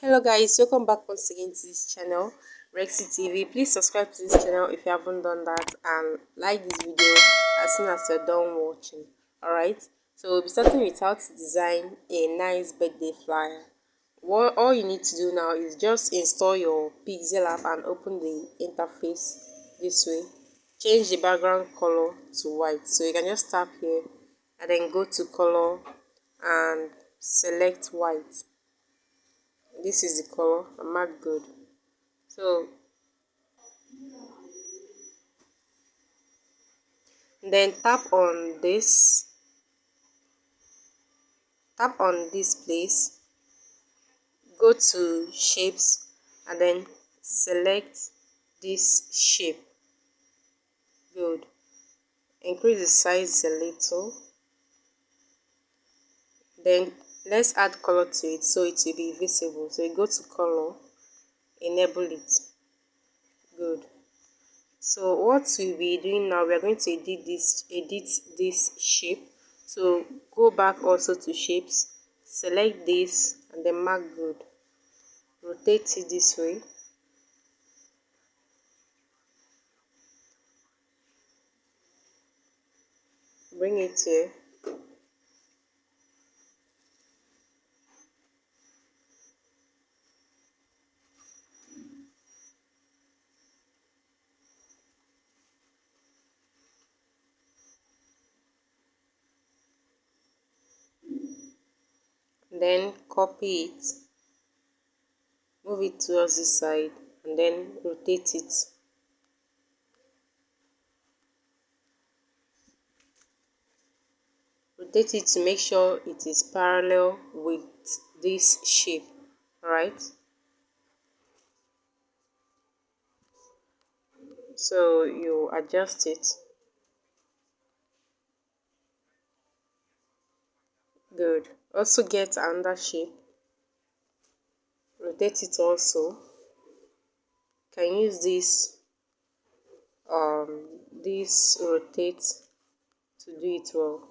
Hello guys, welcome back once again to this channel, Rexy TV. Please subscribe to this channel if you haven't done that, and like this video as soon as you're done watching. Alright, so we'll be starting with how to design a nice birthday flyer. What all you need to do now is just install your Pixelab and open the interface this way. Change the background color to white, so you can just tap here and then go to color and select white. This is the color and mark good. So then tap on this place, go to shapes and then select this shape. Good. Increase the size a little, then let's add color to it so it will be visible. So you go to color, enable it. Good. So what we'll be doing now, we are going to edit this shape. So go back also to shapes, select this and then mark good. Rotate it this way. Bring it here. Then copy it, move it towards this side and then rotate it. Rotate it to make sure it is parallel with this shape. Alright, so you adjust it. Good. Also get another shape, rotate it also. Can use this rotate to do it well.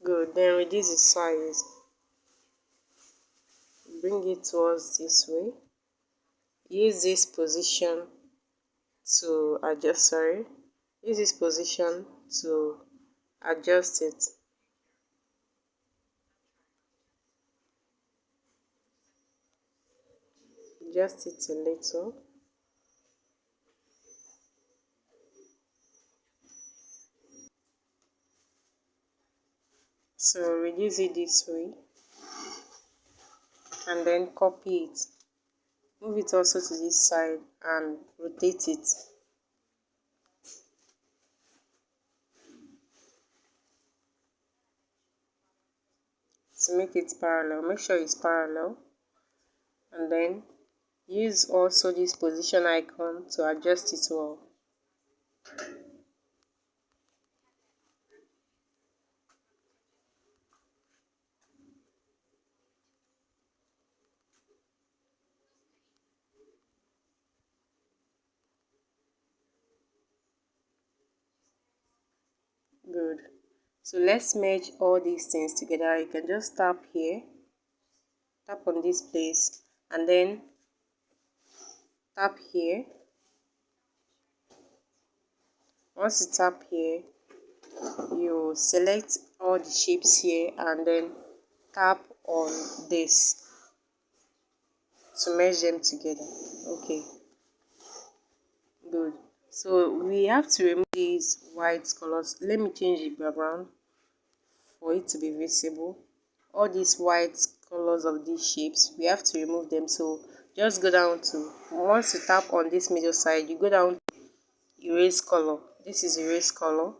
Good. Then reduce the size, bring it towards this way. Use this position to adjust, use this position to adjust it. Adjust it a little. So reduce it this way and then copy it. Move it also to this side and rotate it. To make it parallel, make sure it's parallel, and then use also this position icon to adjust it well. Good. So let's merge all these things together. You can just tap here, tap on this place and then tap here. Once you tap here, you select all the shapes here and then tap on this to merge them together. Okay, good. So we have to remove these white colors. Let me change the background for it to be visible. All these white colors of these shapes, we have to remove them. So just go down to, once you tap on this middle side, you go down to erase color. This is erase color.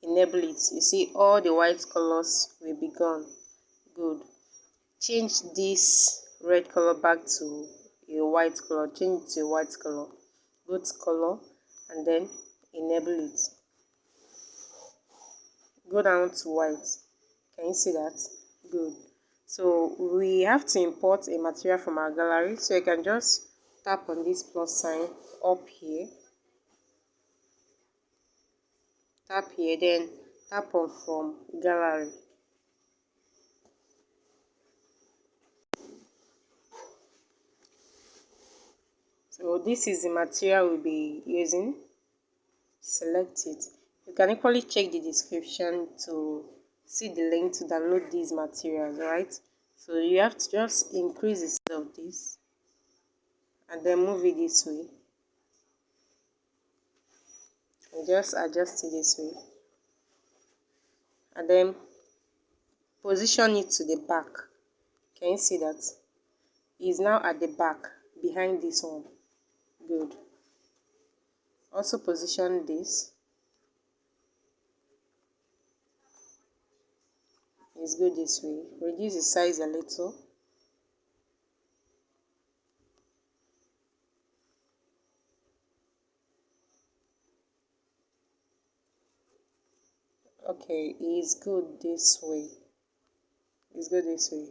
Enable it. You see all the white colors will be gone. Good. Change this red color back to a white color. Change it to a white color. Go to color and then enable it. Go down to white. Can you see that? Good. So we have to import a material from our gallery, so you can just tap on this plus sign up here tap here, then tap on from gallery. So this is the material we'll be using. Select it. You can equally check the description to see the link to download these materials, right? So you have to just increase the size of this and then move it this way and just adjust it this way and then position it to the back. Can you see that? It's now at the back behind this one. Good. Also position this. It's good this way. Reduce the size a little. Okay, it's good this way. It's good this way.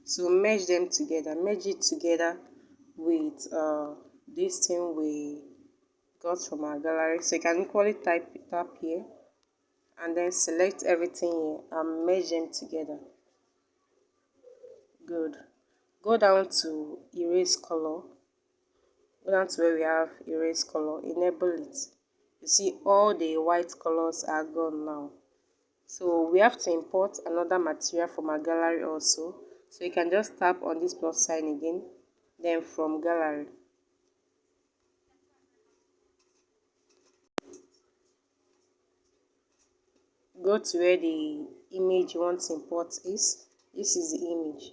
So merge them together. Merge it together with this thing we got from our gallery. So you can equally tap here and then select everything here and merge them together. Good. Go down to erase color. Go down to where we have erase color. Enable it. You see all the white colors are gone now. So we have to import another material from our gallery also. So you can just tap on this plus sign again, then from gallery. Go to where the image you want to import is. This is the image.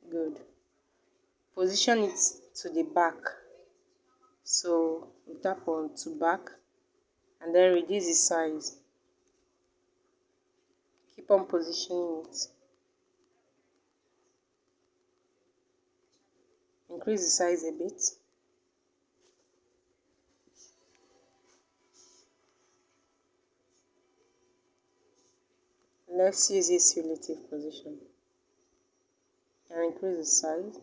Good. Position it to the back. So we tap on to back and then reduce the size. Keep on positioning it. Increase the size a bit. Let's use this relative position and increase the size.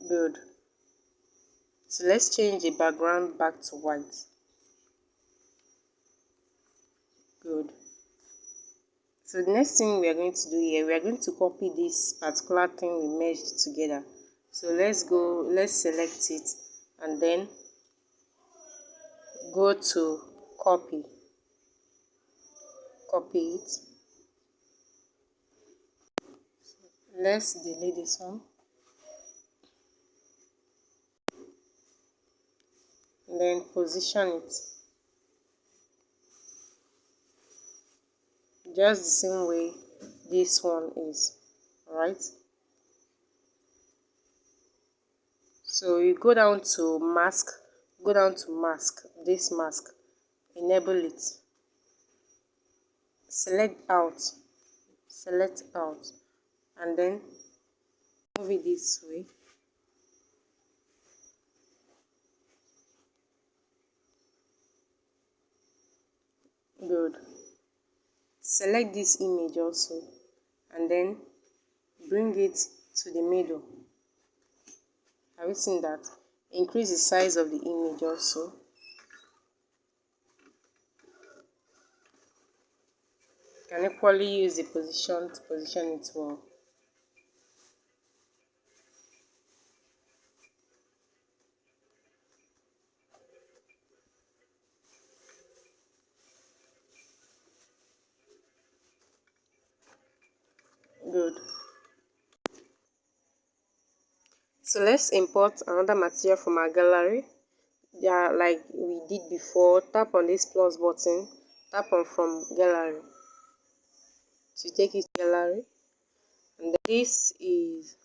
Good. So let's change the background back to white. Good. So the next thing we are going to do here, we are going to copy this particular thing we merged together. So let's select it and then go to copy. Copy it. Let's delete this one. And then position it. Just the same way this one is. Alright. So you go down to mask, this mask, enable it. Select out, and then move it this way. Good. Select this image also and then bring it to the middle. Have you seen that? Increase the size of the image also. You can equally use the position to position it well. Good. So let's import another material from our gallery. Yeah, like we did before, tap on this plus button, tap on from gallery to take it to gallery. And then this is,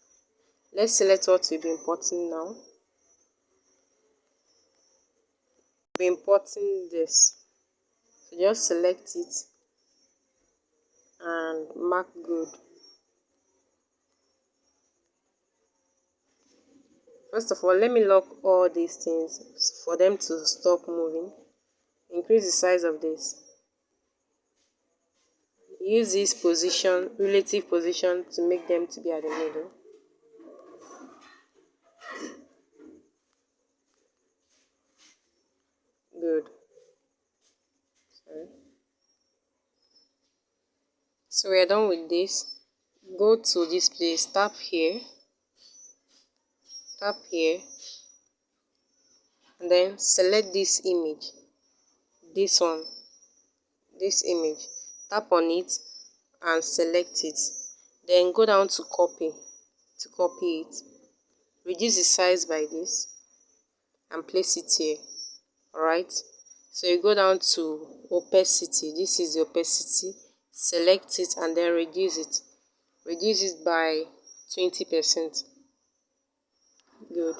let's select what we'll be importing now. We'll be importing this. So just select it and mark good. First of all, let me lock all these things for them to stop moving. Increase the size of this. Use this position, relative position, to make them to be at the middle. Good. Sorry. So we are done with this. Go to this place, tap here, and then select this image, this one, this image. Tap on it and select it. Then go down to copy it. Reduce the size by this and place it here. Alright, so you go down to opacity. This is the opacity. Select it and then reduce it. Reduce it by 20%. Good.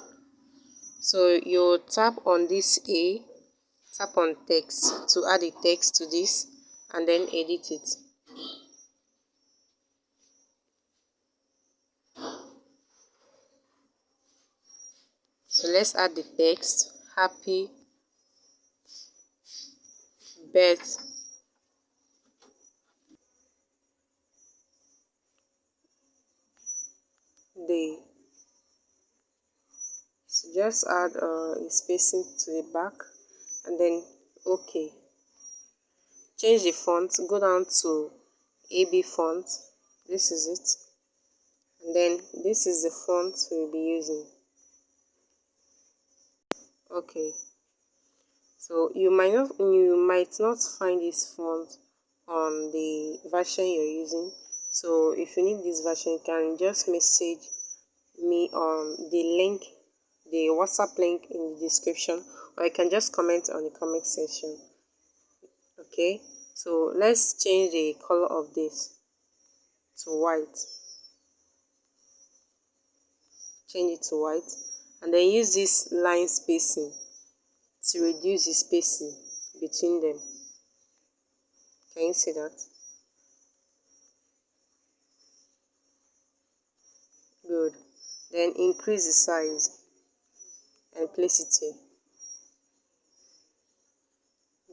So you tap on this tap on text to add a text to this and then edit it. So let's add the text, happy birthday. So just add a spacing to the back and then OK. Change the font, go down to AB font. This is it. And then this is the font we'll be using. Okay. So you might not find this font on the version you're using. So if you need this version, you can just message me on the link, the WhatsApp link in the description, or you can just comment on the comment section. Okay, so let's change the color of this to white. Change it to white and then use this line spacing to reduce the spacing between them. Can you see that? Good. Then increase the size and place it here.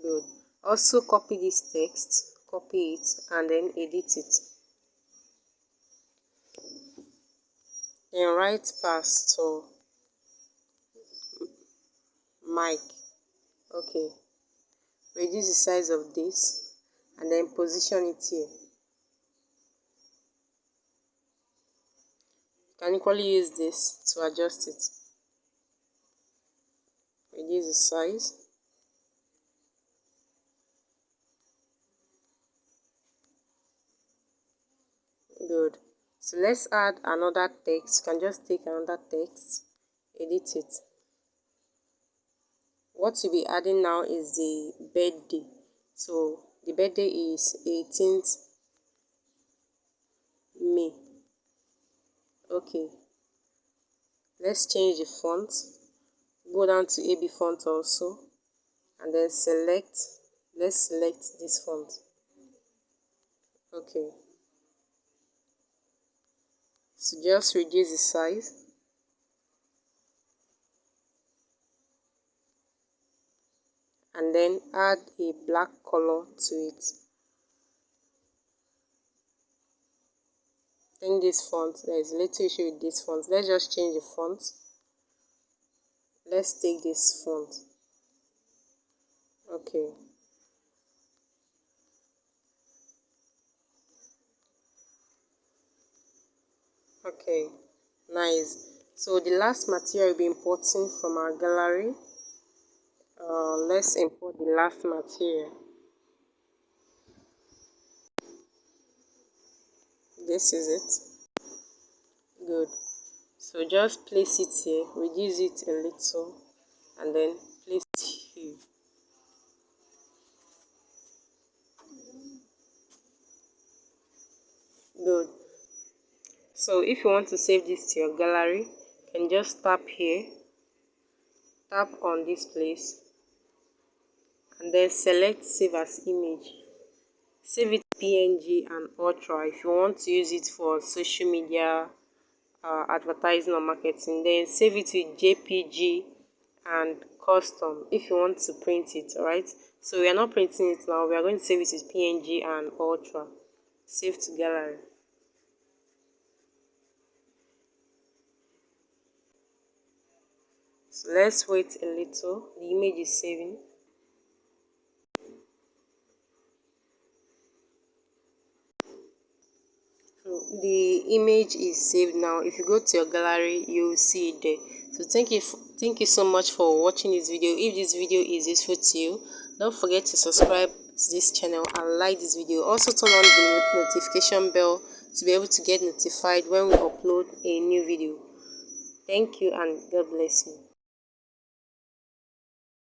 Good. Also copy this text, copy it and then edit it. Then write Pastor Mike. Okay. Reduce the size of this and then position it here. You can equally use this to adjust it. Reduce the size. Good. So let's add another text. You can just take another text, edit it. What we'll be adding now is the birthday. So the birthday is 18th May. Okay. Let's change the font. Go down to AB font also and then let's select this font. Okay. So just reduce the size. And then add a black color to it. Then this font, there is a little issue with this font. Let's just change the font. Let's take this font. Okay. Okay, nice. So the last material will be importing from our gallery. Let's import the last material. This is it. Good. So just place it here, reduce it a little, and then place it here. Good. So if you want to save this to your gallery, you can just tap here, tap on this place, and then select save as image. Save it PNG and Ultra if you want to use it for social media, advertising or marketing. Then save it with JPG and custom if you want to print it. Alright, so we are not printing it now, we are going to save it with PNG and Ultra. Save to gallery. So let's wait a little. The image is saving. the image is saved now. If you go to your gallery, you will see it there. So thank you so much for watching this video. If this video is useful to you, don't forget to subscribe to this channel and like this video. Also turn on the notification bell to be able to get notified when we upload a new video. Thank you and God bless you.